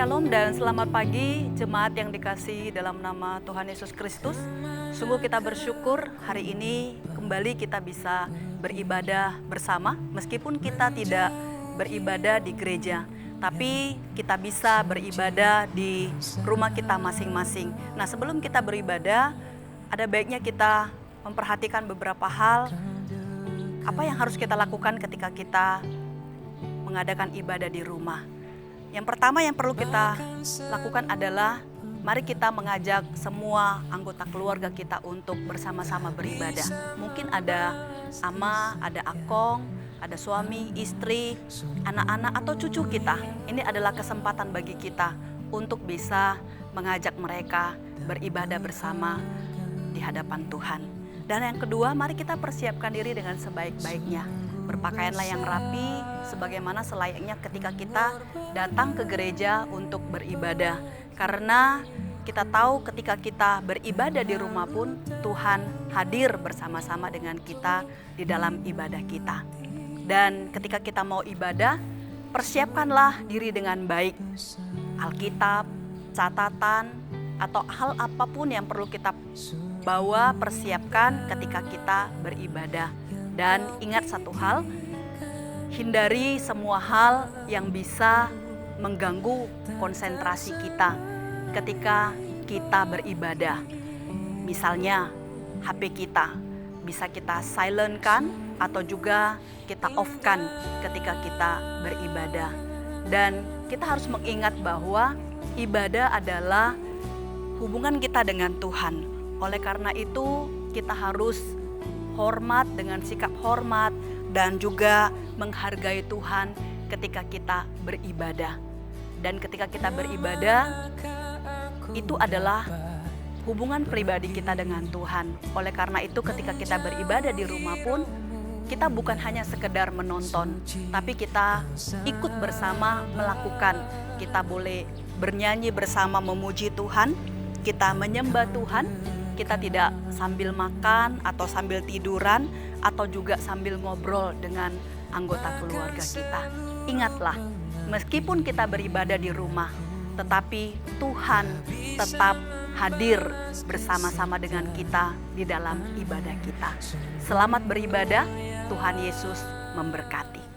Shalom dan selamat pagi jemaat yang dikasihi dalam nama Tuhan Yesus Kristus. Sungguh kita bersyukur hari ini kembali kita bisa beribadah bersama. Meskipun kita tidak beribadah di gereja, tapi kita bisa beribadah di rumah kita masing-masing. Nah, sebelum kita beribadah, ada baiknya kita memperhatikan beberapa hal. Apa yang harus kita lakukan ketika kita mengadakan ibadah di rumah? Yang pertama yang perlu kita lakukan adalah mari kita mengajak semua anggota keluarga kita untuk bersama-sama beribadah. Mungkin ada ama, ada akong, ada suami, istri, anak-anak atau cucu kita. Ini adalah kesempatan bagi kita untuk bisa mengajak mereka beribadah bersama di hadapan Tuhan. Dan yang kedua, mari kita persiapkan diri dengan sebaik-baiknya. Berpakaianlah yang rapi sebagaimana selayaknya ketika kita datang ke gereja untuk beribadah. Karena kita tahu ketika kita beribadah di rumah pun Tuhan hadir bersama-sama dengan kita di dalam ibadah kita. Dan ketika kita mau ibadah, persiapkanlah diri dengan baik. Alkitab, catatan, atau hal apapun yang perlu kita bawa, persiapkan ketika kita beribadah. Dan ingat satu hal, hindari semua hal yang bisa mengganggu konsentrasi kita ketika kita beribadah. Misalnya HP kita bisa kita silent-kan atau juga kita off-kan ketika kita beribadah. Dan kita harus mengingat bahwa ibadah adalah hubungan kita dengan Tuhan. Oleh karena itu kita harus hormat dengan sikap hormat dan juga menghargai Tuhan ketika kita beribadah. Dan ketika kita beribadah, itu adalah hubungan pribadi kita dengan Tuhan. Oleh karena itu ketika kita beribadah di rumah pun, kita bukan hanya sekedar menonton, tapi kita ikut bersama melakukan. Kita boleh bernyanyi bersama memuji Tuhan, kita menyembah Tuhan. Kita tidak sambil makan atau sambil tiduran atau juga sambil ngobrol dengan anggota keluarga kita. Ingatlah, meskipun kita beribadah di rumah, tetapi Tuhan tetap hadir bersama-sama dengan kita di dalam ibadah kita. Selamat beribadah, Tuhan Yesus memberkati.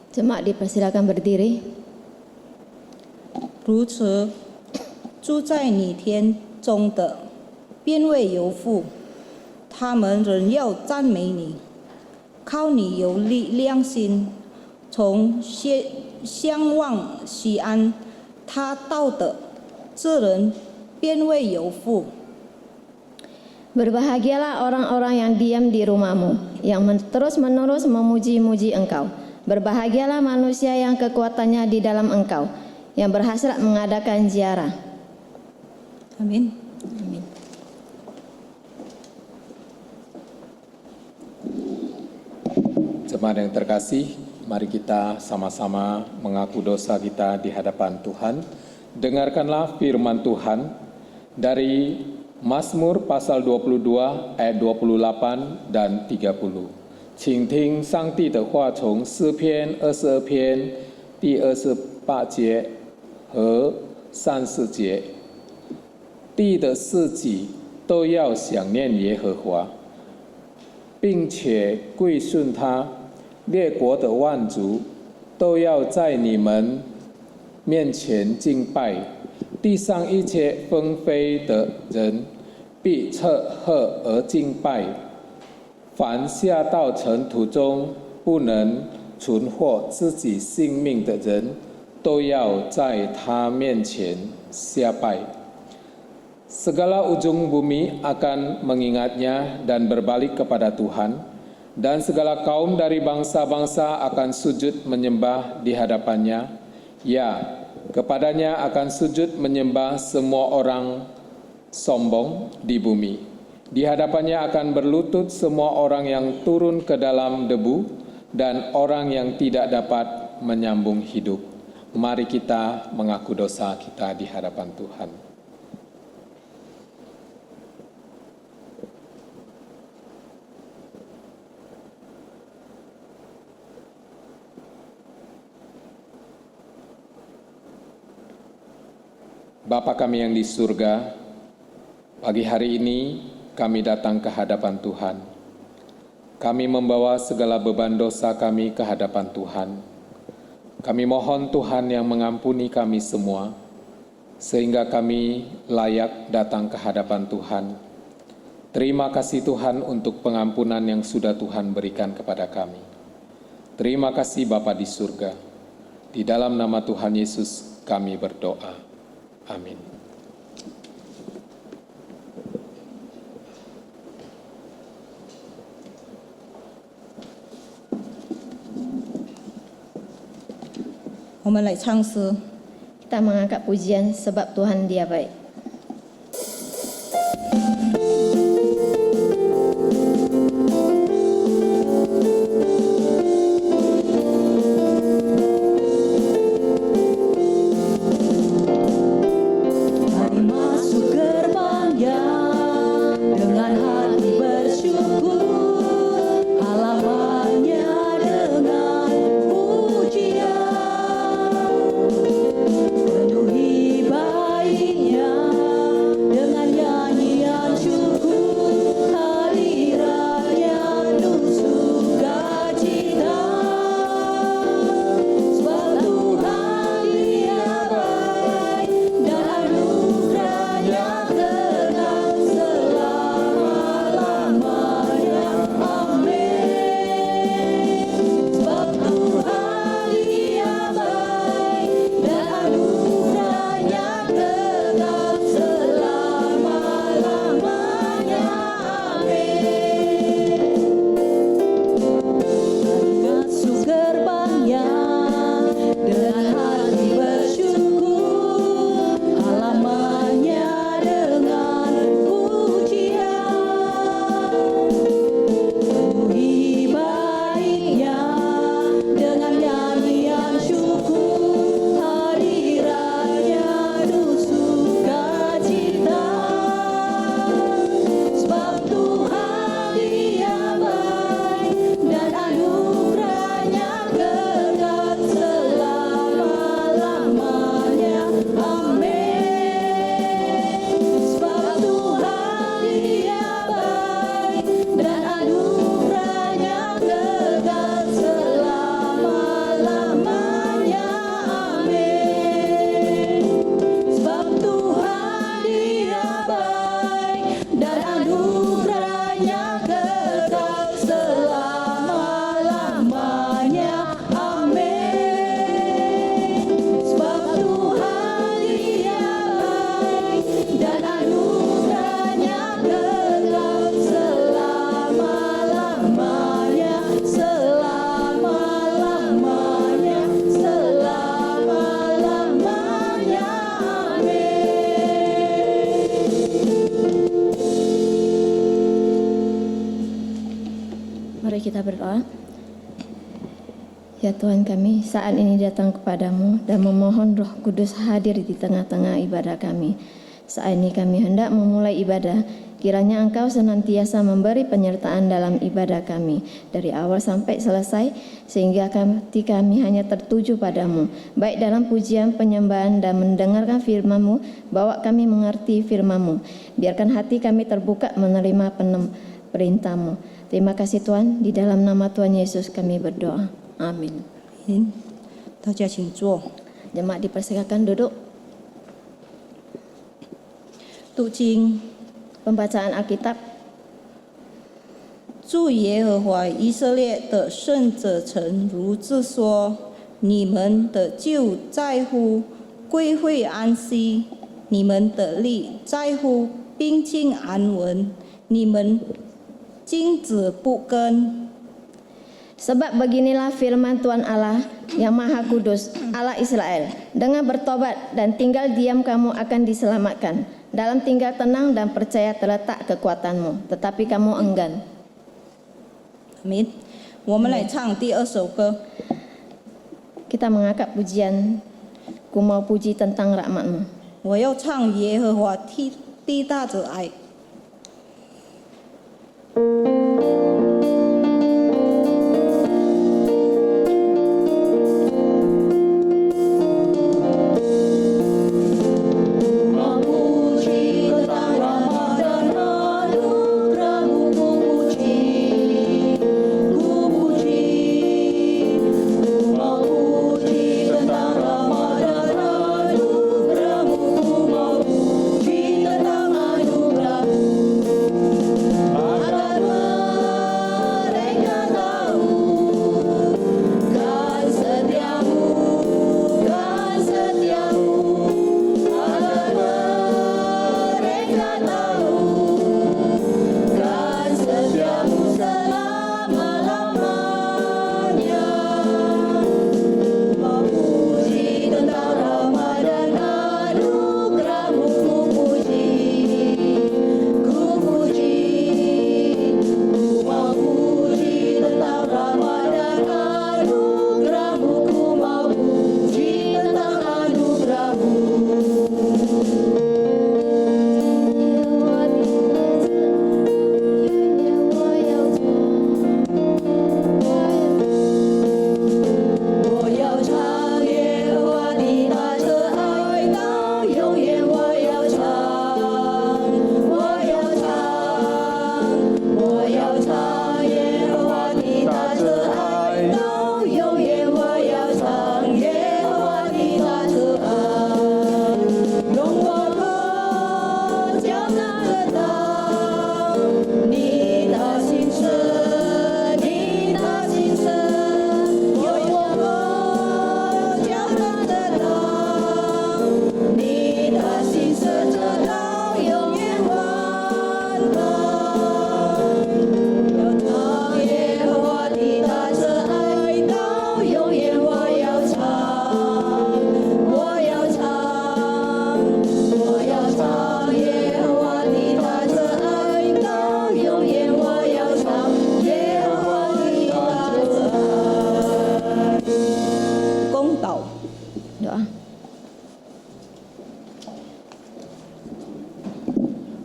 Jemaat dipersilakan berdiri. 如此，住在你天中的边位游父，他们仍要赞美你，靠你有良心，从向往西安他到的这人边位游父。 Berbahagialah orang-orang yang diam di rumahmu, yang terus-menerus memuji-muji engkau. Berbahagialah manusia yang kekuatannya di dalam engkau, yang berhasrat mengadakan ziarah. Amin. Amin. Jemaat yang terkasih, mari kita sama-sama mengaku dosa kita di hadapan Tuhan. Dengarkanlah firman Tuhan dari Mazmur pasal 22 ayat 28 dan 30. 请听上帝的话，从诗篇22篇第28节和30节。地的四极都要想念耶和华，并且归顺他。列国的万族都要在你们面前敬拜。地上一切纷飞的人必侧赫而敬拜。凡下到尘土中不能存活自己性命的人，都要在他面前下拜。Segala ujung bumi akan mengingatnya dan berbalik kepada Tuhan, dan segala kaum dari bangsa-bangsa akan sujud menyembah di hadapannya. Ya, kepadanya akan sujud menyembah semua orang sombong di bumi. Di hadapannya akan berlutut semua orang yang turun ke dalam debu dan orang yang tidak dapat menyambung hidup. Mari kita mengaku dosa kita di hadapan Tuhan. Bapa kami yang di surga, pagi hari ini kami datang ke hadapan Tuhan. Kami membawa segala beban dosa kami ke hadapan Tuhan. Kami mohon Tuhan yang mengampuni kami semua, sehingga kami layak datang ke hadapan Tuhan. Terima kasih Tuhan untuk pengampunan yang sudah Tuhan berikan kepada kami. Terima kasih Bapa di surga. Di dalam nama Tuhan Yesus kami berdoa. Amin. Kita mengangkat pujian sebab Tuhan Dia baik. Mari masuk gerbangnya dengan hati bersyukur, halamannya dengan pujian. Penuhi baiknya dengan nyanyian syukur, hadiratnya penuh sukacita. Sebab Tuhan Dia baik dan anugerahnya kekal selama-lamanya. Amin. Sebab Tuhan Dia baik dan anugerahnya kekal selama-lamanya. Amin. Masuk gerbangnya dengan hati bersyukur, halamannya dengan pujian. Penuhi baiknya dengan nyanyian syukur, hadiratnya penuh sukacita. Sebab Tuhan Dia baik dan anugerahnya kekal selama-lamanya. Amin. Sebab Tuhan Dia baik dan anugerahnya kekal selama-lamanya. Amin. Sebab Tuhan Dia baik dan anugerahnya kekal selama-lamanya. Amin. Sebab Tuhan Dia baik dan anugerahnya kekal selama-lamanya, selama-lamanya, selama-lamanya. Mari kita berdoa. Ya Tuhan kami, saat ini datang kepadamu dan memohon Roh Kudus hadir di tengah-tengah ibadah kami. Saat ini kami hendak memulai ibadah, kiranya Engkau senantiasa memberi penyertaan dalam ibadah kami, dari awal sampai selesai, sehingga hati kami hanya tertuju padamu, baik dalam pujian, penyembahan, dan mendengarkan firman-Mu, bawa kami mengerti firman-Mu. Biarkan hati kami terbuka menerima perintah-Mu. Terima kasih Tuhan, di dalam nama Tuhan Yesus kami berdoa. Amin. 大家请坐。 Jemaat dipersilakan duduk. 读经 Pembacaan Alkitab. 主耶和华以色列的圣者曾如此说：你们的救在乎归会安息，你们的力在乎平静安稳，你们静止不更。 Sebab beginilah firman Tuhan Allah yang Maha Kudus, Allah Israel. Dengan bertobat dan tinggal diam kamu akan diselamatkan. Dalam tinggal tenang dan percaya terletak kekuatanmu, tetapi kamu enggan. 阿明，我们来唱第2首歌。 Kita mengangkat pujian, ku mau puji tentang rahmat-Mu. 我要唱耶和华地大者爱。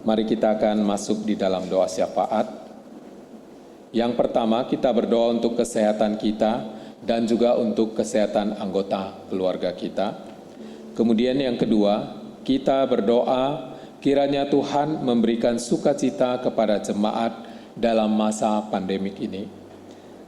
Mari kita akan masuk di dalam doa syafaat. Yang pertama, kita berdoa untuk kesehatan kita dan juga untuk kesehatan anggota keluarga kita. Kemudian yang kedua, kita berdoa kiranya Tuhan memberikan sukacita kepada jemaat dalam masa pandemik ini.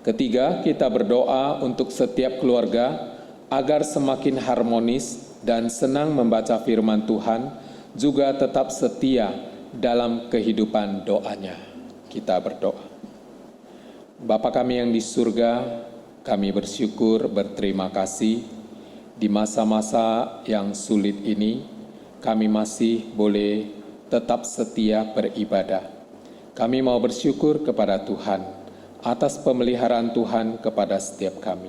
Ketiga, kita berdoa untuk setiap keluarga agar semakin harmonis dan senang membaca firman Tuhan, juga tetap setia dalam kehidupan doanya. Kita berdoa. Bapa kami yang di surga, kami bersyukur, berterima kasih di masa-masa yang sulit ini, kami masih boleh tetap setia beribadah. Kami mau bersyukur kepada Tuhan atas pemeliharaan Tuhan kepada setiap kami.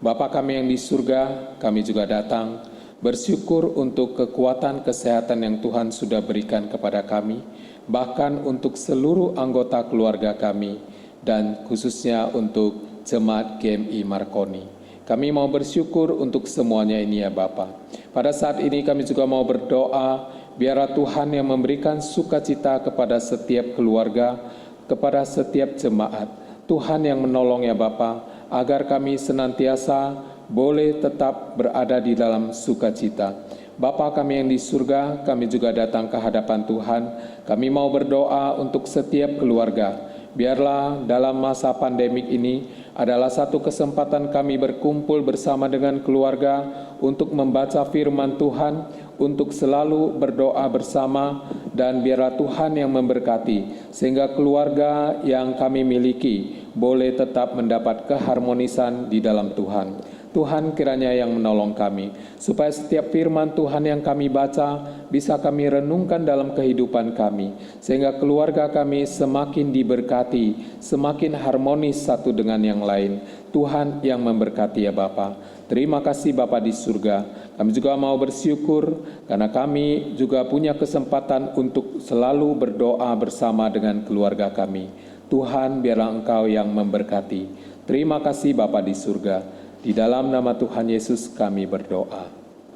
Bapa kami yang di surga, kami juga datang bersyukur untuk kekuatan kesehatan yang Tuhan sudah berikan kepada kami, bahkan untuk seluruh anggota keluarga kami, dan khususnya untuk Jemaat GMI Marconi. Kami mau bersyukur untuk semuanya ini ya Bapa. Pada saat ini kami juga mau berdoa, biarlah Tuhan yang memberikan sukacita kepada setiap keluarga, kepada setiap jemaat. Tuhan yang menolong ya Bapa, agar kami senantiasa boleh tetap berada di dalam sukacita. Bapa kami yang di surga, kami juga datang ke hadapan Tuhan. Kami mau berdoa untuk setiap keluarga. Biarlah dalam masa pandemik ini adalah satu kesempatan kami berkumpul bersama dengan keluarga untuk membaca firman Tuhan, untuk selalu berdoa bersama, dan biarlah Tuhan yang memberkati, sehingga keluarga yang kami miliki boleh tetap mendapat keharmonisan di dalam Tuhan. Tuhan kiranya yang menolong kami, supaya setiap firman Tuhan yang kami baca bisa kami renungkan dalam kehidupan kami, sehingga keluarga kami semakin diberkati, semakin harmonis satu dengan yang lain. Tuhan yang memberkati ya Bapa. Terima kasih Bapa di surga. Kami juga mau bersyukur karena kami juga punya kesempatan untuk selalu berdoa bersama dengan keluarga kami. Tuhan biarlah Engkau yang memberkati. Terima kasih Bapa di surga. Di dalam nama Tuhan Yesus kami berdoa.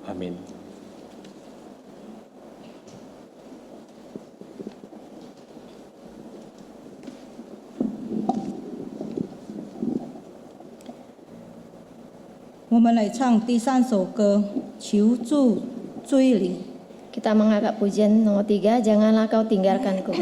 Amin. Kita mengangkat pujian nomor 3, Janganlah Kau Tinggalkanku.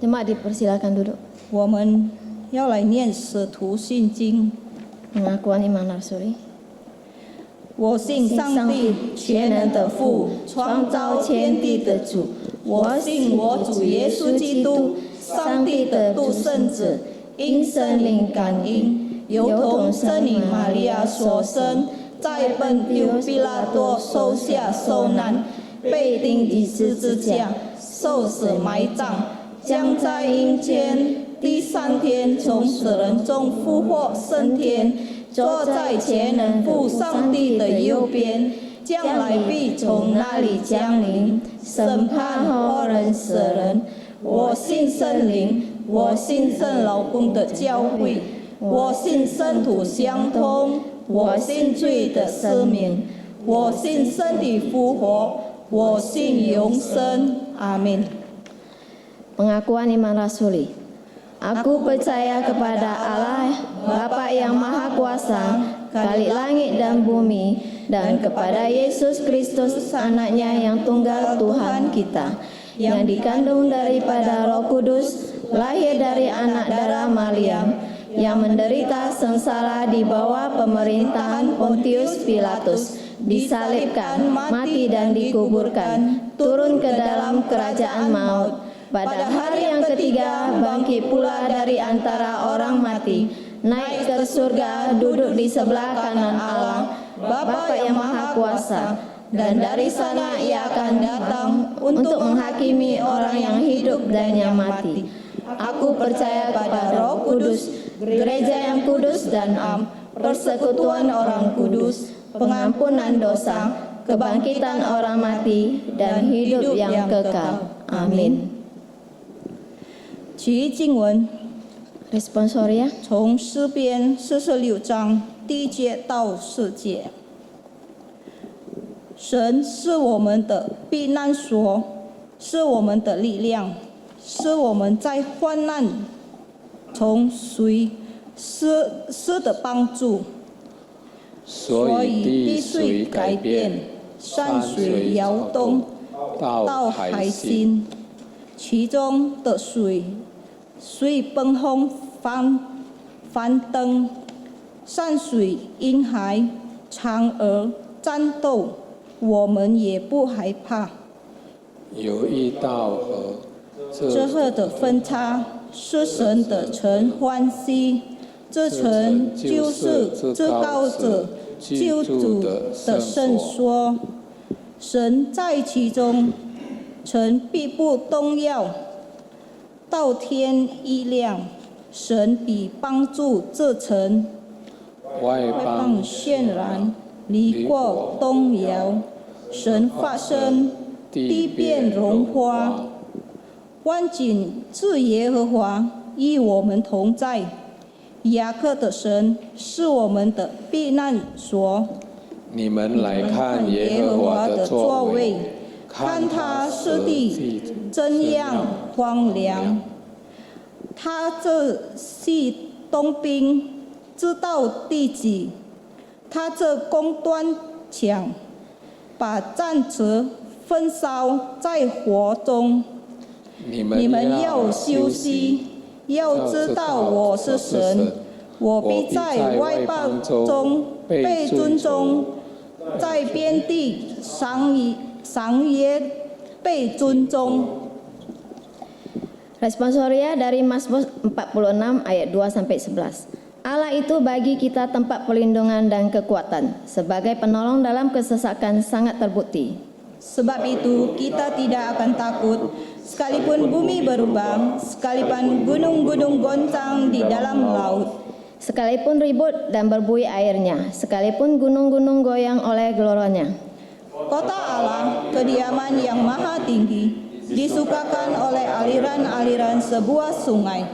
Jemaat dipersilakan duduk. 我们要来念《使徒信经》。 Pengakuan iman rasuli. 我信上帝全能的父，创造天地的主。我信我主耶稣基督，上帝的独生子，因圣灵感应，由同圣灵玛利亚所生，在本丢比拉多受下受难，被钉于十字架，受死埋葬，将在阴间第3天从死人中复活升天，坐在全能父上帝的右边，将来必从那里降临，审判活人死人。我信圣灵，我信圣老公的教会，我信圣徒相通，我信罪的赦免，我信身体复活，我信永生。阿门。 Pengakuan iman rasuli. Aku percaya kepada Allah, Bapa yang Maha Kuasa, Khalik langit dan bumi, dan kepada Yesus Kristus, Anaknya yang tunggal Tuhan kita, yang dikandung daripada Roh Kudus, lahir dari anak darah Maryam, yang menderita sengsara di bawah pemerintahan Pontius Pilatus, disalibkan, mati dan dikuburkan, turun ke dalam kerajaan maut. Pada hari yang ketiga bangkit pula dari antara orang mati, naik ke surga, duduk di sebelah kanan Allah, Bapa yang Maha Kuasa. Dan dari sana ia akan datang untuk menghakimi orang yang hidup dan yang mati. Aku percaya kepada Roh Kudus, gereja yang kudus dan am, persekutuan orang kudus, pengampunan dosa, kebangkitan orang mati, dan hidup yang kekal. Amin. 其余经文 Responsoria 从诗篇46章第1节到4节。神是我们的避难所，是我们的力量，是我们在患难中随时的帮助。所以地水改变，山水摇动到海心，其中的水虽奔轰翻腾，山水因海嫦娥战斗，我们也不害怕。有一道河，这河的分叉是神的城欢喜，这城就是至高者救主的圣所，神在其中，城必不动摇。到天一亮，神必帮助这城，外外邦邦渲染，离过动摇。神发声，地变融化。万景自耶和华与我们同在，雅各的神是我们的避难所。你们来看耶和华的作为，看他施地怎样荒凉。他这是东兵，知道地极。他这攻断墙，把战车焚烧在火中。你你们们要休息，要知道我是神，我必在外邦中被尊重，在遍地上也被尊重。 Responsoria dari Mazmur 46 ayat 2 sampai 11. Allah itu bagi kita tempat perlindungan dan kekuatan, sebagai penolong dalam kesesakan sangat terbukti. Sebab itu kita tidak akan takut, sekalipun bumi berubah, sekalipun gunung-gunung goncang di dalam laut. Sekalipun ribut dan berbuih airnya, sekalipun gunung-gunung goyang oleh geloranya. Kota Allah, kediaman yang maha tinggi, disukakan oleh aliran-aliran sebuah sungai.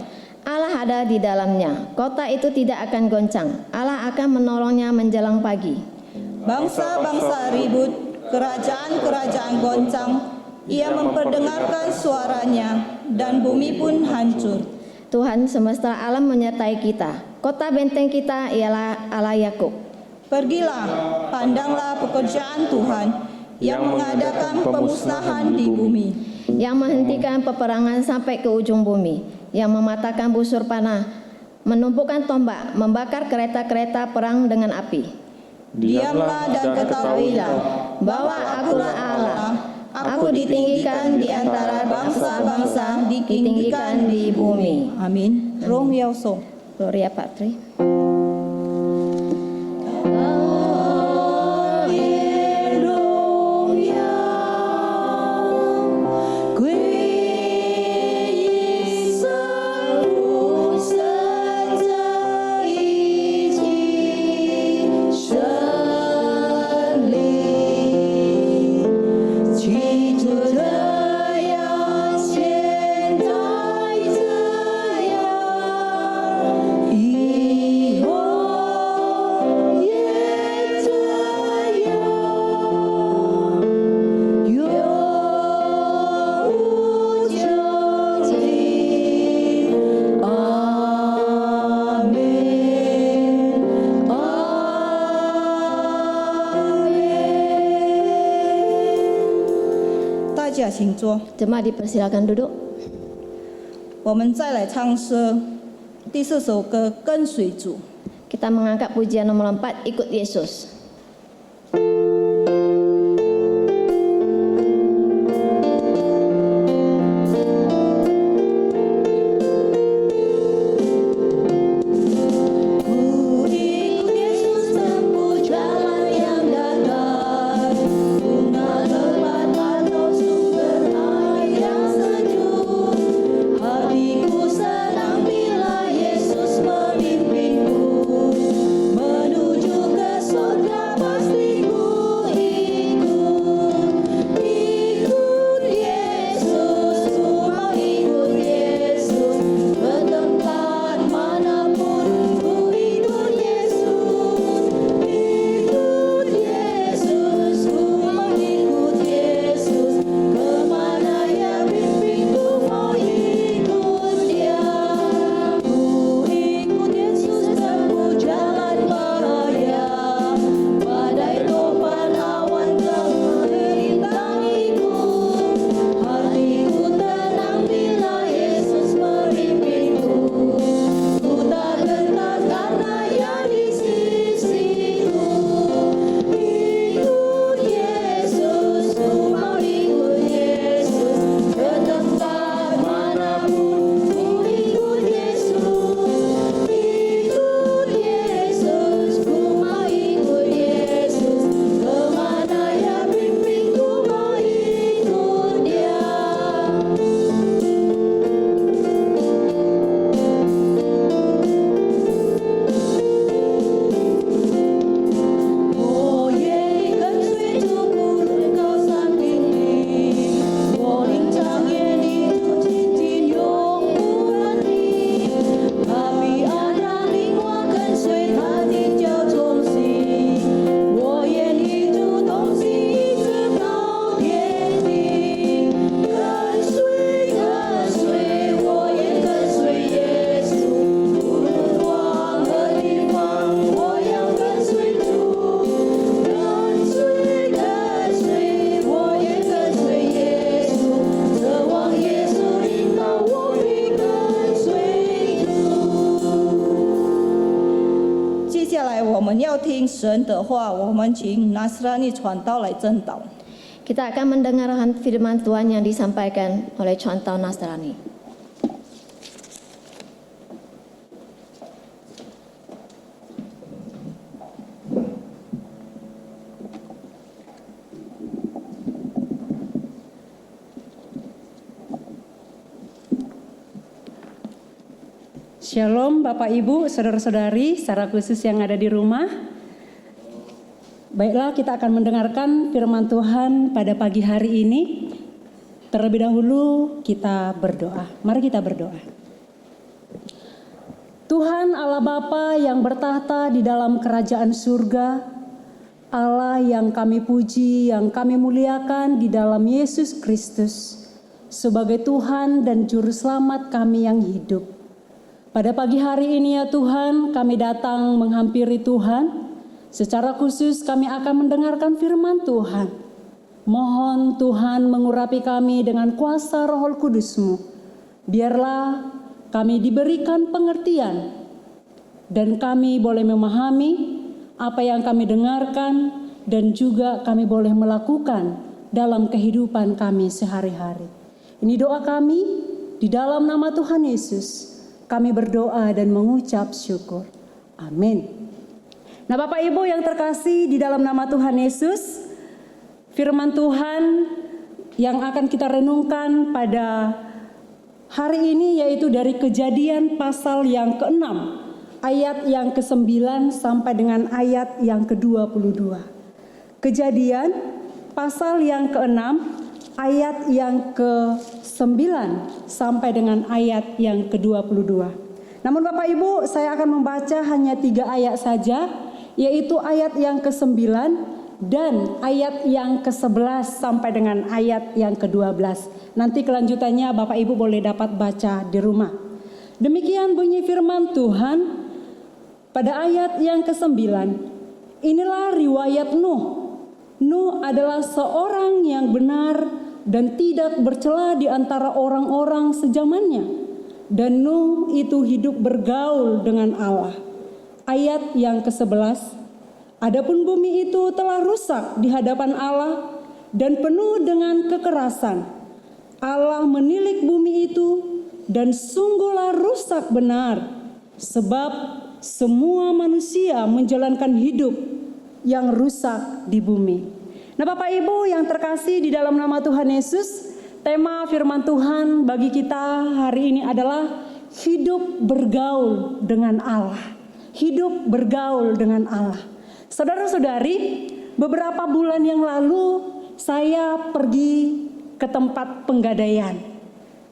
Allah ada di dalamnya, kota itu tidak akan goncang. Allah akan menolongnya menjelang pagi. Bangsa-bangsa ribut, kerajaan-kerajaan goncang, ia memperdengarkan suaranya, dan bumi pun hancur. Tuhan semesta alam menyertai kita. Kota benteng kita ialah Allah Yakub. Pergilah, pandanglah pekerjaan Tuhan yang mengadakan pemusnahan di bumi. Yang menghentikan peperangan sampai ke ujung bumi, yang mematahkan busur panah, menumpukan tombak, membakar kereta-kereta perang dengan api. Diamlah dan ketahuilah bahwa akulah Allah. Aku ditinggikan di antara bangsa-bangsa, ditinggikan di bumi. Amin. Rong Yao Song. Gloria Patri. Jemaat dipersilakan duduk. 我们再来唱诗第4首歌《跟随主》。 Kita mengangkat pujian nomor 4, Ikut Yesus. 要听神的话，我们请拿撒勒尼传道来证道。 Kita akan mendengarkan firman Tuhan yang disampaikan oleh Contoh Nasrani. Shalom Bapak Ibu, Saudara-saudari, secara khusus yang ada di rumah. Baiklah, kita akan mendengarkan firman Tuhan pada pagi hari ini. Terlebih dahulu kita berdoa. Mari kita berdoa. Tuhan Allah Bapa yang bertahta di dalam kerajaan surga, Allah yang kami puji, yang kami muliakan di dalam Yesus Kristus sebagai Tuhan dan Juru Selamat kami yang hidup. Pada pagi hari ini ya Tuhan, kami datang menghampiri Tuhan. Secara khusus kami akan mendengarkan firman Tuhan. Mohon Tuhan mengurapi kami dengan kuasa Roh Kudus-Mu. Biarlah kami diberikan pengertian dan kami boleh memahami apa yang kami dengarkan dan juga kami boleh melakukan dalam kehidupan kami sehari-hari. Ini doa kami di dalam nama Tuhan Yesus. Kami berdoa dan mengucap syukur. Amin. Nah Bapak Ibu yang terkasih di dalam nama Tuhan Yesus, firman Tuhan yang akan kita renungkan pada hari ini yaitu dari Kejadian pasal yang ke-6, ayat yang ke-9 sampai dengan ayat yang ke-22. Kejadian pasal yang ke-6, ayat yang ke-9 sampai dengan ayat yang ke-22. Namun Bapak Ibu, saya akan membaca hanya 3 ayat saja, yaitu ayat yang ke-9 dan ayat yang ke-11 sampai dengan ayat yang ke-12. Nanti kelanjutannya Bapak Ibu boleh dapat baca di rumah. Demikian bunyi firman Tuhan pada ayat yang ke-9. Inilah riwayat Nuh. Nuh adalah seorang yang benar dan tidak bercela di antara orang-orang sezamannya. Dan Nuh itu hidup bergaul dengan Allah. Ayat yang ke-11. Adapun bumi itu telah rusak di hadapan Allah dan penuh dengan kekerasan. Allah menilik bumi itu dan sungguhlah rusak benar. Sebab semua manusia menjalankan hidup yang rusak di bumi. Nah Bapak Ibu yang terkasih di dalam nama Tuhan Yesus, tema firman Tuhan bagi kita hari ini adalah hidup bergaul dengan Allah. Hidup bergaul dengan Allah. Saudara-saudari, beberapa bulan yang lalu saya pergi ke tempat penggadaian.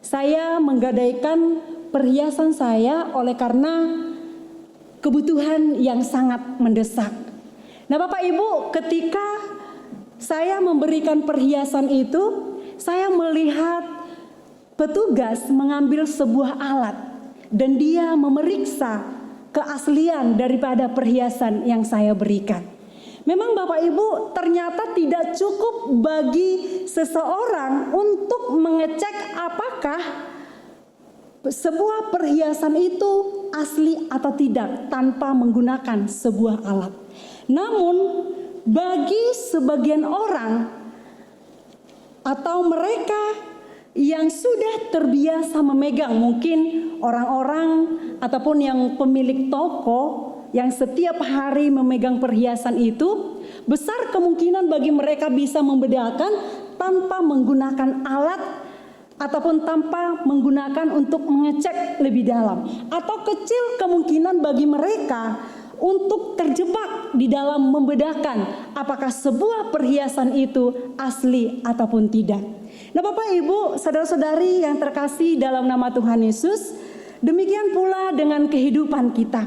Saya menggadaikan perhiasan saya oleh karena kebutuhan yang sangat mendesak. Nah Bapak Ibu, ketika saya memberikan perhiasan itu, saya melihat petugas mengambil sebuah alat dan dia memeriksa keaslian daripada perhiasan yang saya berikan. Memang Bapak Ibu, ternyata tidak cukup bagi seseorang untuk mengecek apakah sebuah perhiasan itu asli atau tidak tanpa menggunakan sebuah alat. Namun bagi sebagian orang atau mereka yang sudah terbiasa memegang, mungkin orang-orang ataupun yang pemilik toko yang setiap hari memegang perhiasan itu, besar kemungkinan bagi mereka bisa membedakan tanpa menggunakan alat ataupun tanpa menggunakan untuk mengecek lebih dalam, atau kecil kemungkinan bagi mereka untuk terjebak di dalam membedakan apakah sebuah perhiasan itu asli ataupun tidak. Nah Bapak Ibu, saudara-saudari yang terkasih dalam nama Tuhan Yesus, demikian pula dengan kehidupan kita.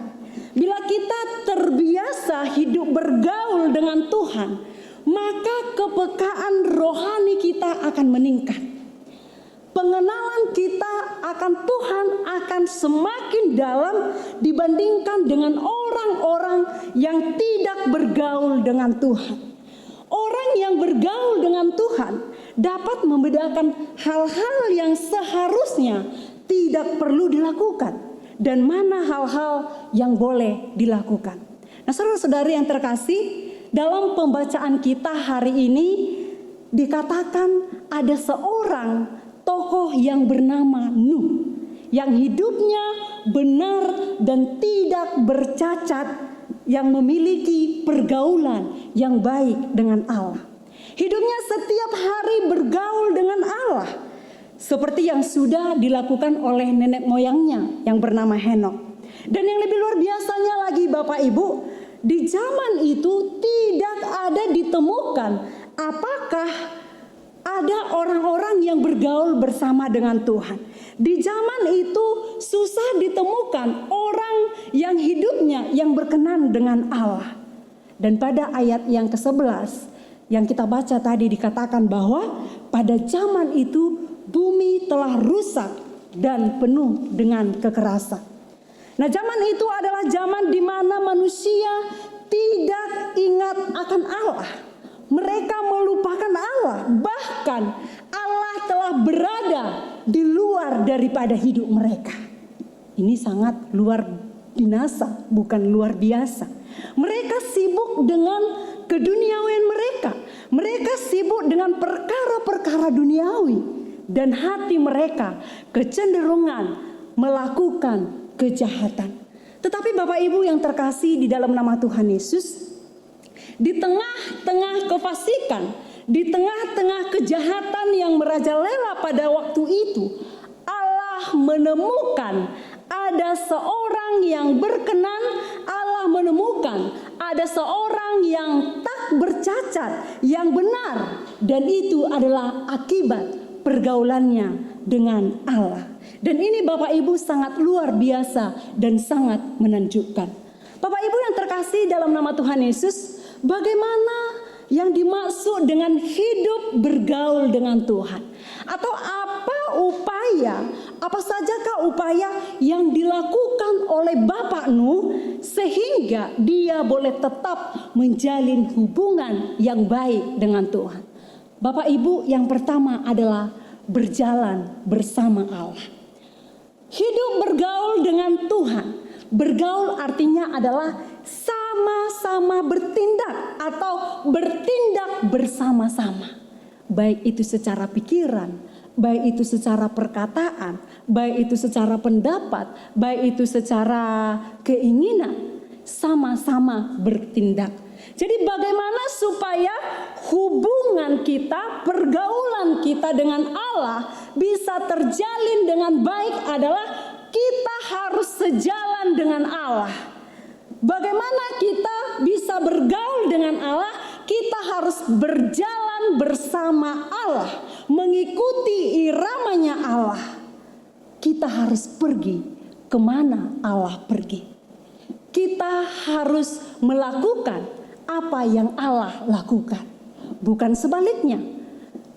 Bila kita terbiasa hidup bergaul dengan Tuhan, maka kepekaan rohani kita akan meningkat. Pengenalan kita akan Tuhan akan semakin dalam dibandingkan dengan orang-orang yang tidak bergaul dengan Tuhan. Orang yang bergaul dengan Tuhan dapat membedakan hal-hal yang seharusnya tidak perlu dilakukan dan mana hal-hal yang boleh dilakukan. Nah, saudara-saudari yang terkasih, dalam pembacaan kita hari ini dikatakan ada seorang tokoh yang bernama Nuh, yang hidupnya benar dan tidak bercacat, yang memiliki pergaulan yang baik dengan Allah. Hidupnya setiap hari bergaul dengan Allah, seperti yang sudah dilakukan oleh nenek moyangnya yang bernama Henokh. Dan yang lebih luar biasanya lagi Bapak Ibu, di zaman itu tidak ada ditemukan apakah ada orang-orang yang bergaul bersama dengan Tuhan. Di zaman itu susah ditemukan orang yang hidupnya yang berkenan dengan Allah. Dan pada ayat yang ke-11 yang kita baca tadi dikatakan bahwa pada zaman itu bumi telah rusak dan penuh dengan kekerasan. Nah, zaman itu adalah zaman di mana manusia tidak ingat akan Allah. Mereka melupakan Allah, bahkan Allah telah berada di luar daripada hidup mereka. Ini sangat luar binasa, bukan luar biasa. Mereka sibuk dengan keduniawian mereka. Mereka sibuk dengan perkara-perkara duniawi, dan hati mereka kecenderungan melakukan kejahatan. Tetapi Bapak Ibu yang terkasih di dalam nama Tuhan Yesus, di tengah-tengah kefasikan, di tengah-tengah kejahatan yang merajalela pada waktu itu, Allah menemukan ada seorang yang berkenan. Allah menemukan ada seorang yang tak bercacat, yang benar, dan itu adalah akibat pergaulannya dengan Allah. Dan ini Bapak Ibu sangat luar biasa dan sangat menakjubkan. Bapak Ibu yang terkasih dalam nama Tuhan Yesus, bagaimana yang dimaksud dengan hidup bergaul dengan Tuhan? Atau apa sajakah upaya yang dilakukan oleh Bapak Nuh sehingga dia boleh tetap menjalin hubungan yang baik dengan Tuhan? Bapak Ibu, yang pertama adalah berjalan bersama Allah. Hidup bergaul dengan Tuhan. Bergaul artinya adalah sama-sama bertindak atau bertindak bersama-sama. Baik itu secara pikiran, baik itu secara perkataan, baik itu secara pendapat, baik itu secara keinginan, sama-sama bertindak. Jadi bagaimana supaya hubungan kita, pergaulan kita dengan Allah bisa terjalin dengan baik adalah kita harus sejalan dengan Allah. Bagaimana kita bisa bergaul dengan Allah? Kita harus berjalan bersama Allah, mengikuti iramanya Allah. Kita harus pergi kemana Allah pergi. Kita harus melakukan apa yang Allah lakukan, bukan sebaliknya.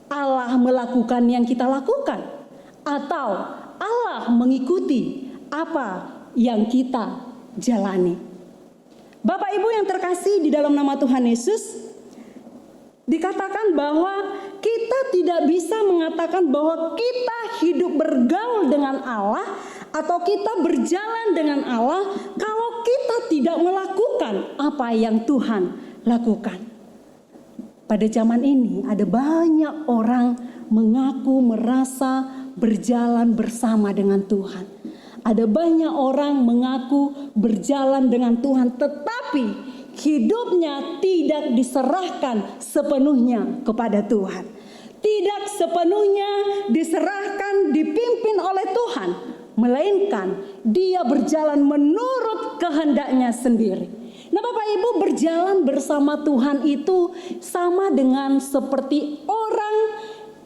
Allah melakukan yang kita lakukan, atau Allah mengikuti apa yang kita jalani. Bapak Ibu yang terkasih di dalam nama Tuhan Yesus, dikatakan bahwa kita tidak bisa mengatakan bahwa kita hidup bergaul dengan Allah atau kita berjalan dengan Allah kalau kita tidak melakukan apa yang Tuhan lakukan. Pada zaman ini ada banyak orang mengaku merasa berjalan bersama dengan Tuhan. Ada banyak orang mengaku berjalan dengan Tuhan, tetapi hidupnya tidak diserahkan sepenuhnya kepada Tuhan. Tidak sepenuhnya diserahkan, dipimpin oleh Tuhan, melainkan dia berjalan menurut kehendaknya sendiri. Nah Bapak Ibu, berjalan bersama Tuhan itu sama dengan seperti orang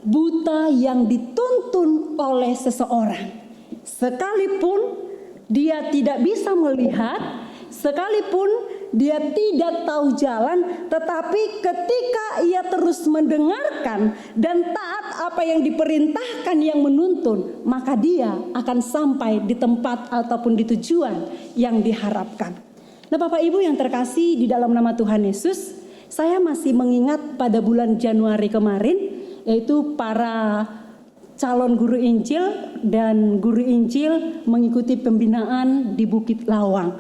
buta yang dituntun oleh seseorang. Sekalipun dia tidak bisa melihat, sekalipun dia tidak tahu jalan, tetapi ketika ia terus mendengarkan dan taat apa yang diperintahkan yang menuntun, maka dia akan sampai di tempat ataupun di tujuan yang diharapkan. Nah Bapak Ibu yang terkasih di dalam nama Tuhan Yesus, saya masih mengingat pada bulan Januari kemarin, yaitu para calon guru Injil dan guru Injil mengikuti pembinaan di Bukit Lawang.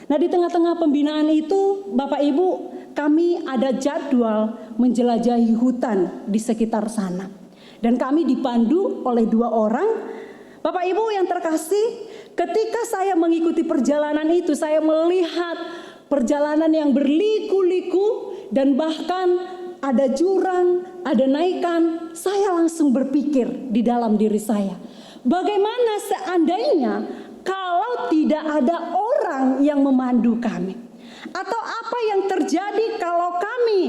Nah, di tengah-tengah pembinaan itu, Bapak Ibu, kami ada jadwal menjelajahi hutan di sekitar sana. Dan kami dipandu oleh 2 orang. Bapak Ibu yang terkasih, ketika saya mengikuti perjalanan itu, saya melihat perjalanan yang berliku-liku dan bahkan ada jurang, ada naikan. Saya langsung berpikir di dalam diri saya, bagaimana seandainya kalau tidak ada orang yang memandu kami? Atau apa yang terjadi kalau kami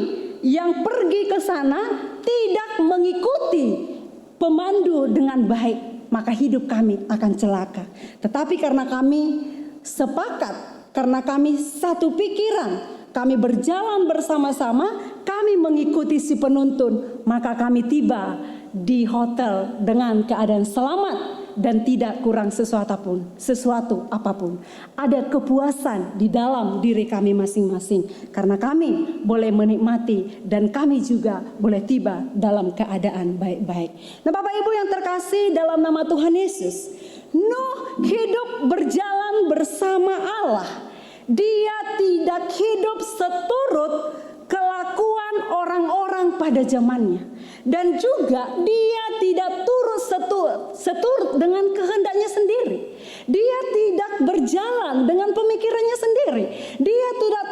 yang pergi ke sana tidak mengikuti pemandu dengan baik? Maka hidup kami akan celaka. Tetapi karena kami sepakat, karena kami satu pikiran, kami berjalan bersama-sama, kami mengikuti si penuntun, maka kami tiba di hotel dengan keadaan selamat dan tidak kurang sesuatu apapun. Ada kepuasan di dalam diri kami masing-masing karena kami boleh menikmati dan kami juga boleh tiba dalam keadaan baik-baik. Nah, Bapak Ibu yang terkasih dalam nama Tuhan Yesus, Nuh hidup berjalan bersama Allah. Dia tidak hidup seturut kelakuan orang-orang pada zamannya. Dan juga dia tidak seturut dengan kehendaknya sendiri. Dia tidak berjalan dengan pemikirannya sendiri. Dia tidak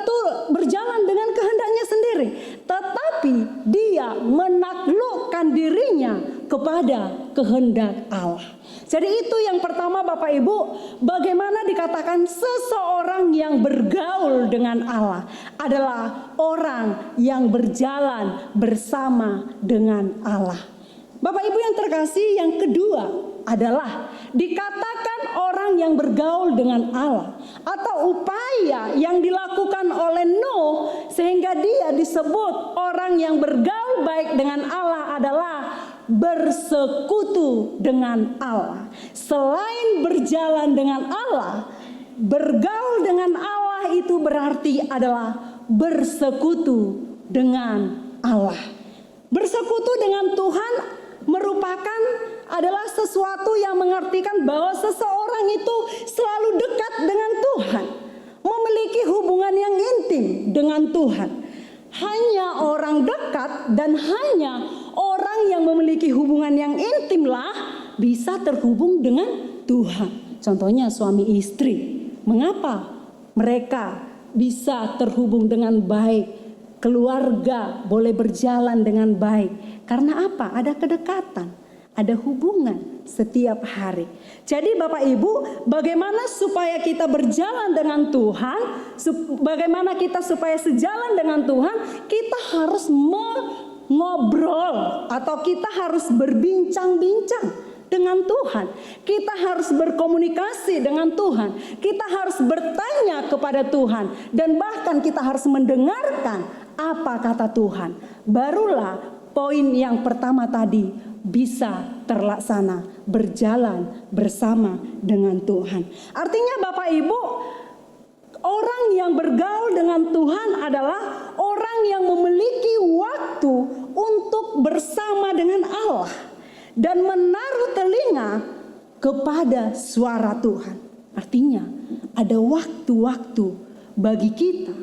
berjalan dengan kehendaknya sendiri. Tetapi dia menaklukkan dirinya kepada kehendak Allah. Jadi itu yang pertama Bapak Ibu, bagaimana dikatakan seseorang yang bergaul dengan Allah adalah orang yang berjalan bersama dengan Allah. Bapak Ibu yang terkasih, yang kedua adalah dikatakan orang yang bergaul dengan Allah atau upaya yang dilakukan oleh Nuh sehingga dia disebut orang yang bergaul baik dengan Allah adalah bersekutu dengan Allah. Selain berjalan dengan Allah, bergaul dengan Allah itu berarti adalah bersekutu dengan Allah. Bersekutu dengan Tuhan merupakan adalah sesuatu yang mengartikan bahwa seseorang itu selalu dekat dengan Tuhan, memiliki hubungan yang intim dengan Tuhan. Hanya orang dekat dan hanya orang yang memiliki hubungan yang intimlah bisa terhubung dengan Tuhan. Contohnya suami istri. Mengapa mereka bisa terhubung dengan baik? Keluarga boleh berjalan dengan baik. Karena apa? Ada kedekatan, ada hubungan setiap hari. Jadi Bapak Ibu, bagaimana supaya kita berjalan dengan Tuhan? Bagaimana kita supaya sejalan dengan Tuhan? Kita harus mengobrol atau kita harus berbincang-bincang dengan Tuhan. Kita harus berkomunikasi dengan Tuhan. Kita harus bertanya kepada Tuhan. Dan bahkan kita harus mendengarkan apa kata Tuhan. Barulah poin yang pertama tadi bisa terlaksana, berjalan bersama dengan Tuhan. Artinya Bapak Ibu, orang yang bergaul dengan Tuhan adalah orang yang memiliki waktu untuk bersama dengan Allah dan menaruh telinga kepada suara Tuhan. Artinya ada waktu-waktu bagi kita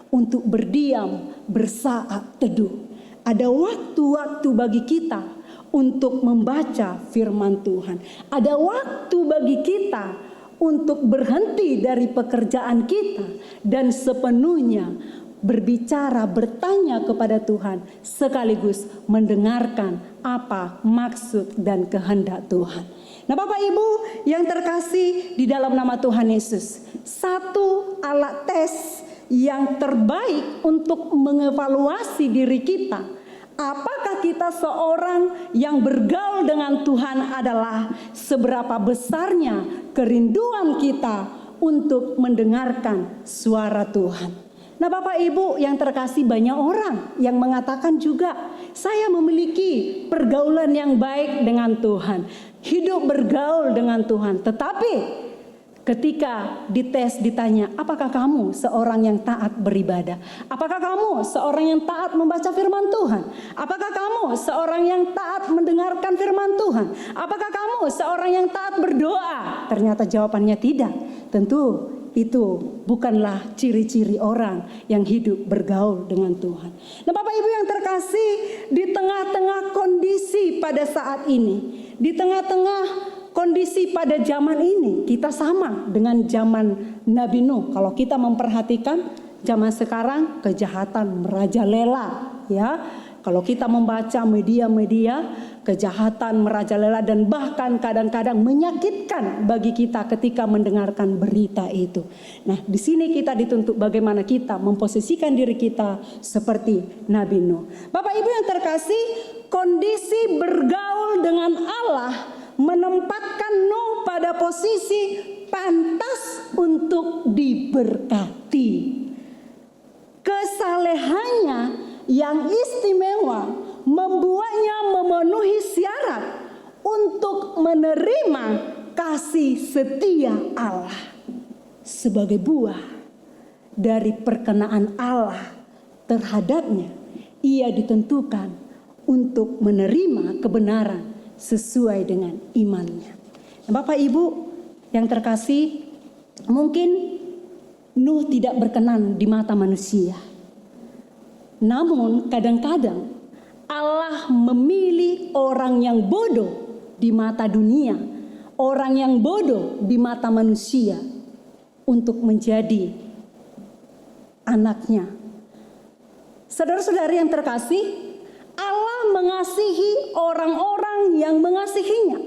untuk berdiam bersaat teduh. Ada waktu-waktu bagi kita untuk membaca firman Tuhan. Ada waktu bagi kita untuk berhenti dari pekerjaan kita dan sepenuhnya berbicara, bertanya kepada Tuhan sekaligus mendengarkan apa maksud dan kehendak Tuhan. Nah Bapak Ibu yang terkasih di dalam nama Tuhan Yesus, satu alat tes yang terbaik untuk mengevaluasi diri kita, apakah kita seorang yang bergaul dengan Tuhan adalah seberapa besarnya kerinduan kita untuk mendengarkan suara Tuhan. Nah Bapak Ibu yang terkasih, banyak orang yang mengatakan juga, saya memiliki pergaulan yang baik dengan Tuhan, hidup bergaul dengan Tuhan. Tetapi ketika dites ditanya, apakah kamu seorang yang taat beribadah? Apakah kamu seorang yang taat membaca firman Tuhan? Apakah kamu seorang yang taat mendengarkan firman Tuhan? Apakah kamu seorang yang taat berdoa? Ternyata jawabannya tidak. Tentu itu bukanlah ciri-ciri orang yang hidup bergaul dengan Tuhan. Nah, Bapak Ibu yang terkasih, di tengah-tengah kondisi pada saat ini, di tengah-tengah kondisi pada zaman ini, kita sama dengan zaman Nabi Nuh. Kalau kita memperhatikan zaman sekarang, kejahatan merajalela, ya. Kalau kita membaca media-media, kejahatan merajalela dan bahkan kadang-kadang menyakitkan bagi kita ketika mendengarkan berita itu. Nah, di sini kita dituntut bagaimana kita memposisikan diri kita seperti Nabi Nuh. Bapak Ibu yang terkasih, kondisi bergaul dengan Allah menempatkan Nuh pada posisi pantas untuk diberkati. Kesalehannya yang istimewa membuatnya memenuhi syarat untuk menerima kasih setia Allah sebagai buah dari perkenaan Allah terhadapnya. Ia ditentukan untuk menerima kebenaran sesuai dengan imannya. Bapak Ibu yang terkasih, mungkin Nuh tidak berkenan di mata manusia. Namun kadang-kadang Allah memilih orang yang bodoh di mata dunia, orang yang bodoh di mata manusia untuk menjadi anaknya. Saudara-saudari yang terkasih, Allah mengasihi orang-orang yang mengasihinya.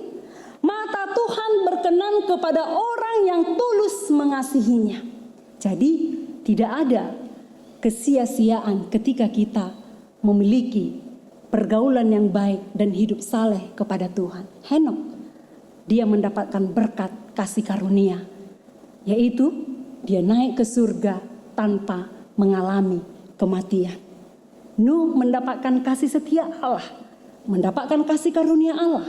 Mata Tuhan berkenan kepada orang yang tulus mengasihinya. Jadi tidak ada kesia-siaan ketika kita memiliki pergaulan yang baik dan hidup saleh kepada Tuhan. Henok, dia mendapatkan berkat kasih karunia, yaitu dia naik ke surga tanpa mengalami kematian. Nuh mendapatkan kasih setia Allah, mendapatkan kasih karunia Allah,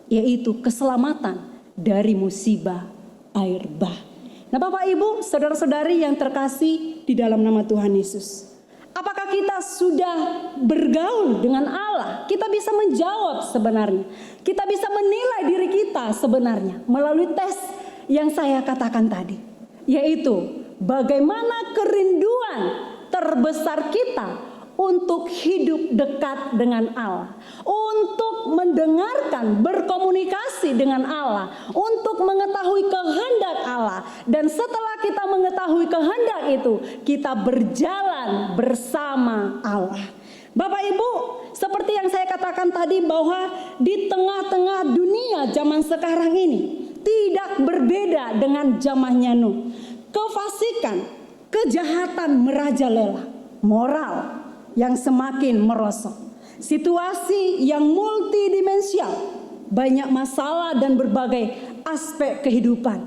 yaitu keselamatan dari musibah air bah. Nah, Bapak Ibu, saudara-saudari yang terkasih di dalam nama Tuhan Yesus, apakah kita sudah bergaul dengan Allah? Kita bisa menjawab sebenarnya. Kita bisa menilai diri kita sebenarnya melalui tes yang saya katakan tadi, yaitu bagaimana kerinduan terbesar kita untuk hidup dekat dengan Allah, untuk mendengarkan, berkomunikasi dengan Allah, untuk mengetahui kehendak Allah. Dan setelah kita mengetahui kehendak itu, kita berjalan bersama Allah. Bapak Ibu, seperti yang saya katakan tadi bahwa di tengah-tengah dunia zaman sekarang ini tidak berbeda dengan zamannya Nuh. Kefasikan, kejahatan merajalela, moral yang semakin merosot, situasi yang multidimensial, banyak masalah dan berbagai aspek kehidupan.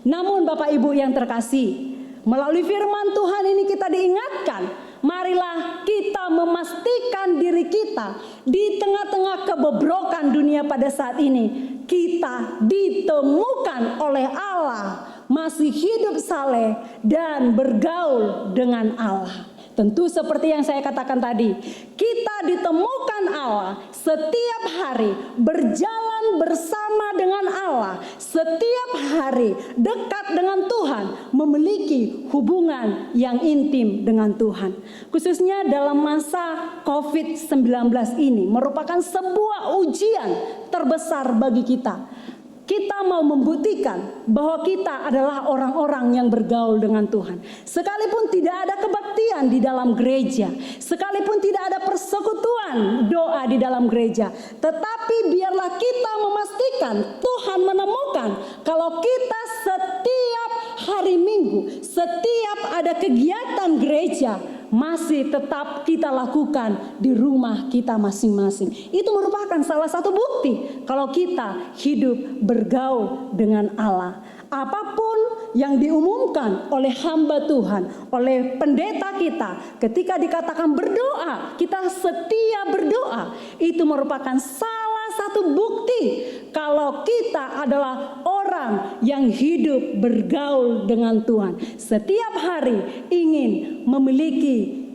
Namun Bapak Ibu yang terkasih, melalui firman Tuhan ini kita diingatkan, marilah kita memastikan diri kita di tengah-tengah kebobrokan dunia pada saat ini, kita ditemukan oleh Allah, masih hidup saleh dan bergaul dengan Allah. Tentu seperti yang saya katakan tadi, kita ditemukan Allah setiap hari, berjalan bersama dengan Allah, setiap hari dekat dengan Tuhan, memiliki hubungan yang intim dengan Tuhan. Khususnya dalam masa COVID-19 ini merupakan sebuah ujian terbesar bagi kita. Kita mau membuktikan bahwa kita adalah orang-orang yang bergaul dengan Tuhan. Sekalipun tidak ada kebaktian di dalam gereja, sekalipun tidak ada persekutuan doa di dalam gereja, tetapi biarlah kita memastikan Tuhan menemukan kalau kita setiap hari Minggu, setiap ada kegiatan gereja, masih tetap kita lakukan di rumah kita masing-masing. Itu merupakan salah satu bukti kalau kita hidup bergaul dengan Allah. Apapun yang diumumkan oleh hamba Tuhan, oleh pendeta kita, ketika dikatakan berdoa, kita setia berdoa, itu merupakan salah satu bukti kalau kita adalah orang yang hidup bergaul dengan Tuhan. Setiap hari ingin memiliki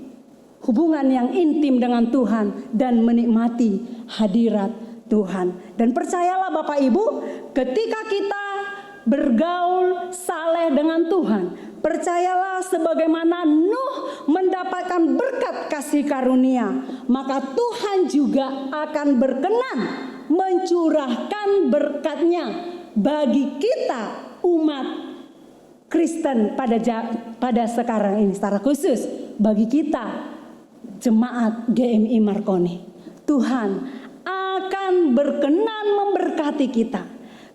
hubungan yang intim dengan Tuhan dan menikmati hadirat Tuhan. Dan percayalah Bapak Ibu, ketika kita bergaul saleh dengan Tuhan, Percayalah sebagaimana Nuh mendapatkan berkat kasih karunia, maka Tuhan juga akan berkenan mencurahkan berkat-Nya bagi kita umat Kristen pada sekarang ini, secara khusus bagi kita jemaat GMI Marconi. Tuhan akan berkenan memberkati kita.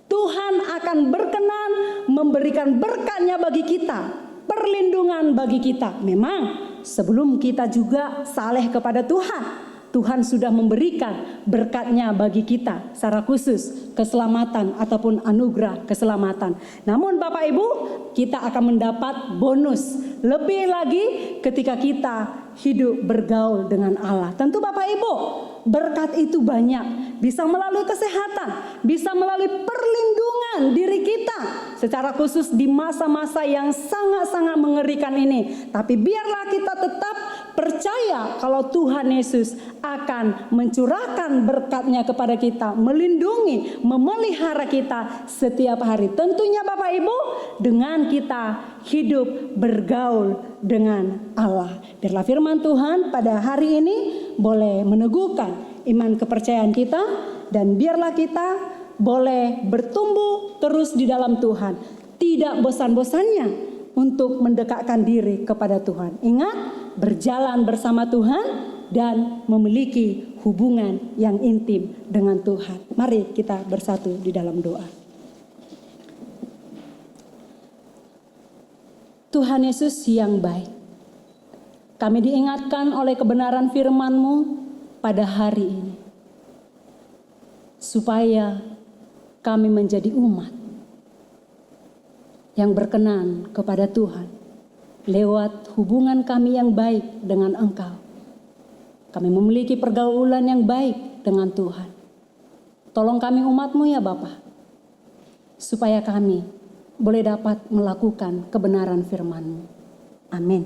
Tuhan akan berkenan memberikan berkat-Nya bagi kita, perlindungan bagi kita. Memang sebelum kita juga saleh kepada Tuhan, Tuhan sudah memberikan berkat-Nya bagi kita, secara khusus keselamatan ataupun anugerah keselamatan. Namun Bapak Ibu, kita akan mendapat bonus lebih lagi ketika kita hidup bergaul dengan Allah. Tentu Bapak Ibu, berkat itu banyak, bisa melalui kesehatan, bisa melalui perlindungan diri kita, secara khusus di masa-masa yang sangat-sangat mengerikan ini. Tapi biarlah kita tetap percaya kalau Tuhan Yesus akan mencurahkan berkat-Nya kepada kita, melindungi, memelihara kita setiap hari. Tentunya Bapak Ibu, dengan kita hidup bergaul dengan Allah. Biarlah firman Tuhan pada hari ini boleh meneguhkan iman kepercayaan kita, dan biarlah kita boleh bertumbuh terus di dalam Tuhan, tidak bosan-bosannya untuk mendekatkan diri kepada Tuhan. Ingat, berjalan bersama Tuhan dan memiliki hubungan yang intim dengan Tuhan. Mari kita bersatu di dalam doa. Tuhan Yesus yang baik, kami diingatkan oleh kebenaran firman-Mu pada hari ini, supaya kami menjadi umat yang berkenan kepada Tuhan lewat hubungan kami yang baik dengan Engkau. Kami memiliki pergaulan yang baik dengan Tuhan. Tolong kami umat-Mu ya Bapa, supaya kami boleh dapat melakukan kebenaran firman-Mu. Amin.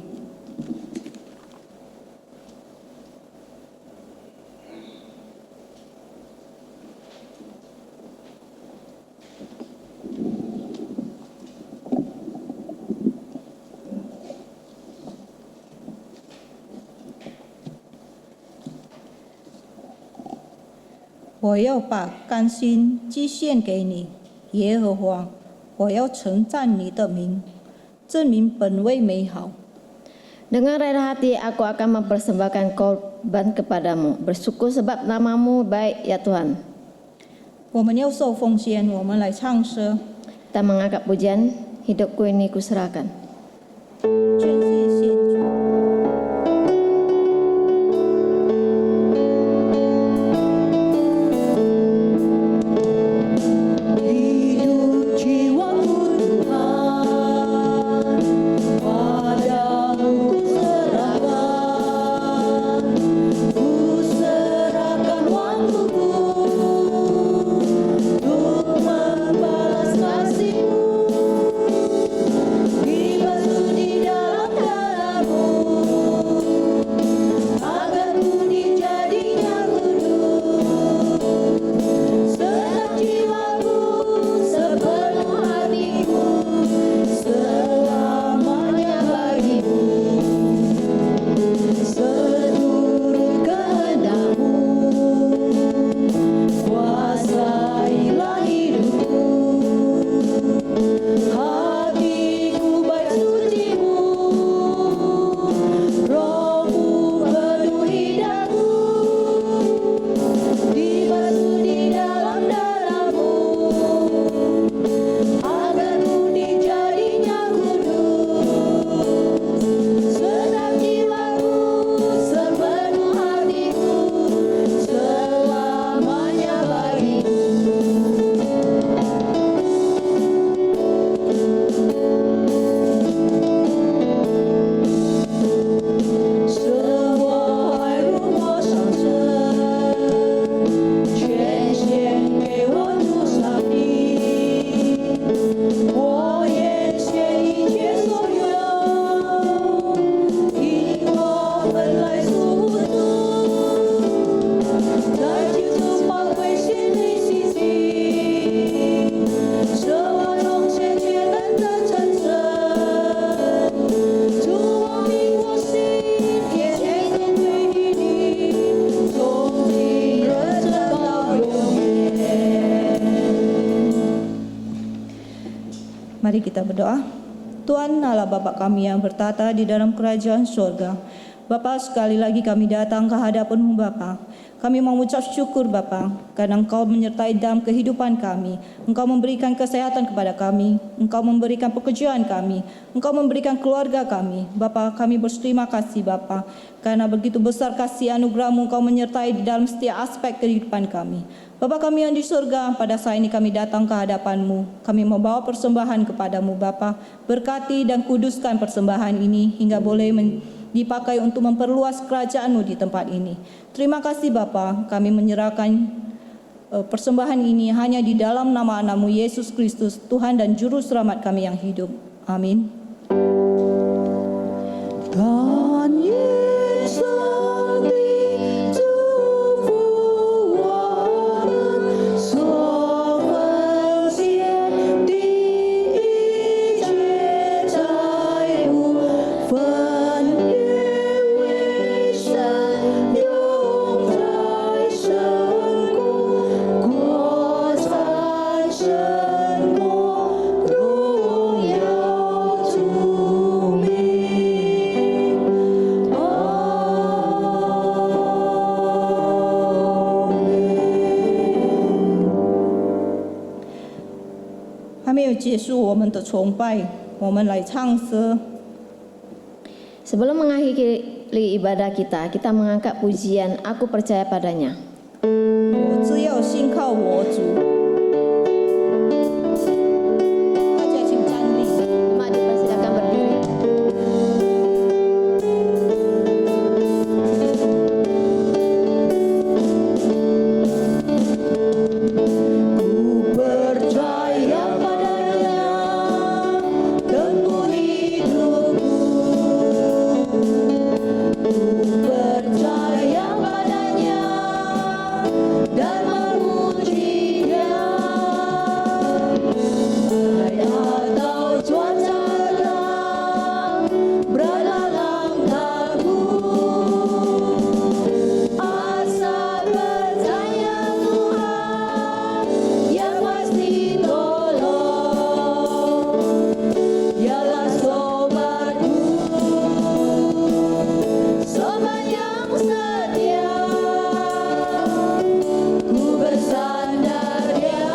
我要把甘心祭献给你，耶和华。我要称赞你的名，这名本为美好。 Dengan rela hati aku akan mempersembahkan korban kepadamu. Bersyukur sebab nama-Mu baik ya Tuhan. 我们要受奉献，我们来唱诗。 Kita mengangkat pujian, hidupku ini kuserahkan. 全心献主。 Di dalam kita berdoa. Tuhan Allah Bapa kami yang bertata di dalam kerajaan surga. Bapa, sekali lagi kami datang ke hadapan-Mu Bapa. Kami mengucap syukur Bapa, karena Engkau menyertai dalam kehidupan kami. Engkau memberikan kesehatan kepada kami. Engkau memberikan pekerjaan kami. Engkau memberikan keluarga kami. Bapa, kami berterima kasih Bapa, karena begitu besar kasih anugerah-Mu Engkau menyertai di dalam setiap aspek kehidupan kami. Bapa kami yang di surga, pada saat ini kami datang ke hadapan-Mu. Kami membawa persembahan kepada-Mu Bapa. Berkati dan kuduskan persembahan ini hingga boleh dipakai untuk memperluas kerajaan-Mu di tempat ini. Terima kasih Bapa, kami menyerahkan persembahan ini hanya di dalam nama Anak-Mu Yesus Kristus, Tuhan dan Juru Selamat kami yang hidup. Amin. Sebelum mengakhiri ibadah kita mengangkat pujian Aku Percaya Padanya. 我只要信靠我主。大家请站立。 Jemaat dipersilakan berdiri. Percaya padanya dengan hidupku. Percaya padanya dan memujinya. Atau cuaca lelah berlalang langkahku. Asal percaya Tuhan yang pasti tolong. Dialah sobatku, sobat yang setia. Ku bersandar Dia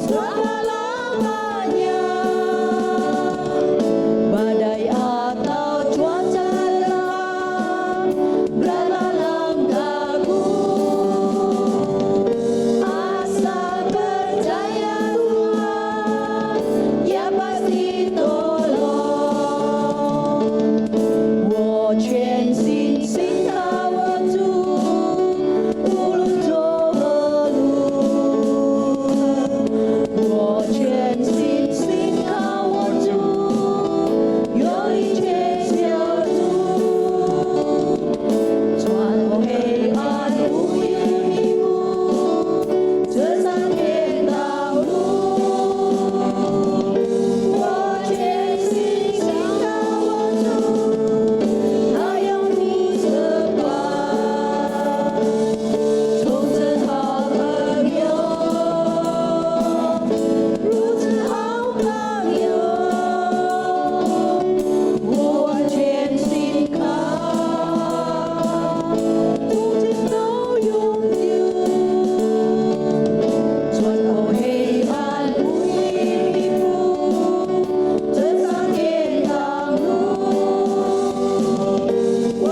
selama-lamanya. Badai atau cuaca lelah berlalang langkahku. Asal percaya Tuhan yang pasti tolong. 我全心信靠我主，无论走何路。我全心信靠我主，用一切小主。穿过黑暗无云迷雾，走上天道路。我全心信靠我主。他用你责罚，从此好朋友，如此好朋友，我完全信靠，如今都拥有，穿过黑暗无云迷雾，走上天堂路。我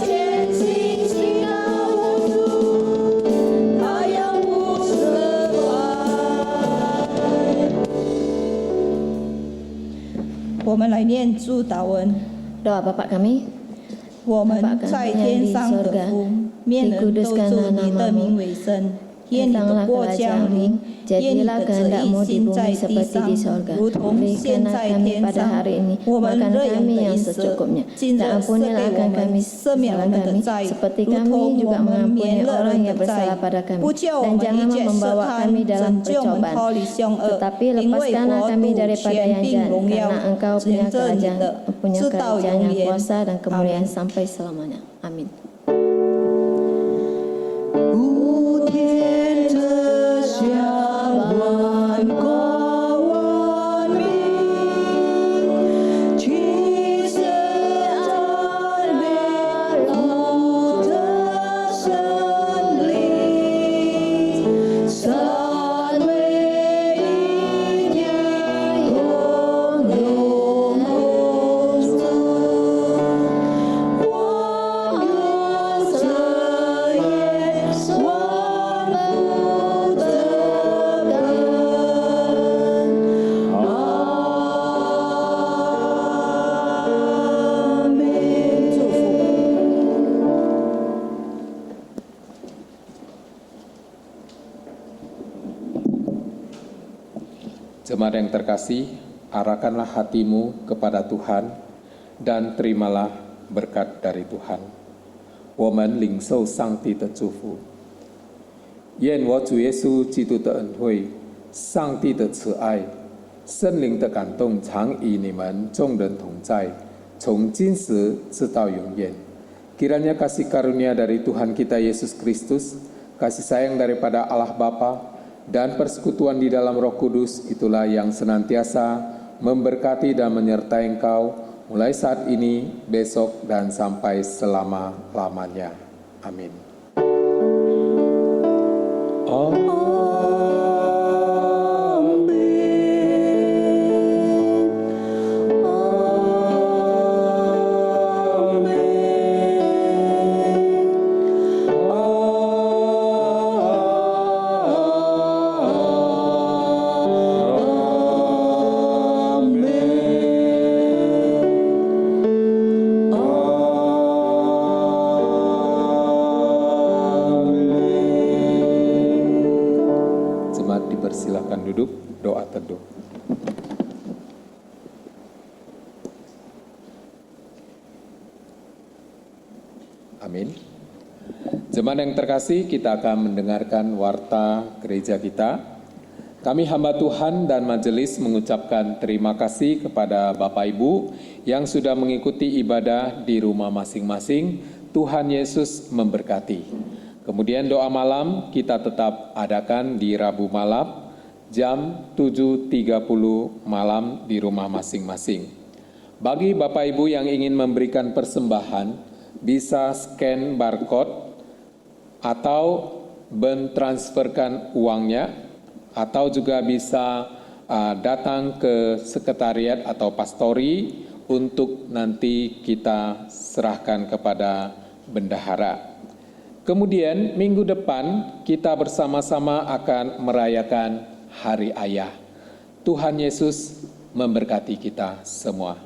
全心信靠我主，他永不失败。我们来念主祷文。 Doa Bapa kami, 我们在天上的父，愿人都祝你的名为圣。 愿你的国降临，愿你的旨意行在地上，如同现在天上。我们日用的饮食，今日赦给我们，赦免我们的债，如同我们免了人的债，不叫我们一切试探，拯救我们脱离凶恶。因为国度、权柄、荣耀，只这你的，直到永远。 dan kemuliaan sampai selamanya. Amin. 无天之下万国 Jemaat yang terkasih, arahkanlah hatimu kepada Tuhan dan terimalah berkat dari Tuhan. 我们领受上帝的祝福。愿我主耶稣基督的恩惠、上帝的慈爱、圣灵的感动常与你们众人同在，从今时直到永远。Kiranya kasih karunia dari Tuhan kita Yesus Kristus, kasih sayang daripada Allah Bapa, dan persekutuan di dalam Roh Kudus itulah yang senantiasa memberkati dan menyertai engkau mulai saat ini, besok, dan sampai selama-lamanya. Amin. Silakan duduk, doa teduh. Amin. Jemaat yang terkasih, kita akan mendengarkan warta gereja kita. Kami hamba Tuhan dan majelis mengucapkan terima kasih kepada Bapak Ibu yang sudah mengikuti ibadah di rumah masing-masing. Tuhan Yesus memberkati. Kemudian doa malam kita tetap adakan di Rabu malam jam 7.30 malam di rumah masing-masing. Bagi Bapak Ibu yang ingin memberikan persembahan, bisa scan barcode atau mentransferkan uangnya, atau juga bisa datang ke sekretariat atau pastori untuk nanti kita serahkan kepada bendahara. Kemudian minggu depan kita bersama-sama akan merayakan Hari Ayah. Tuhan Yesus memberkati kita semua.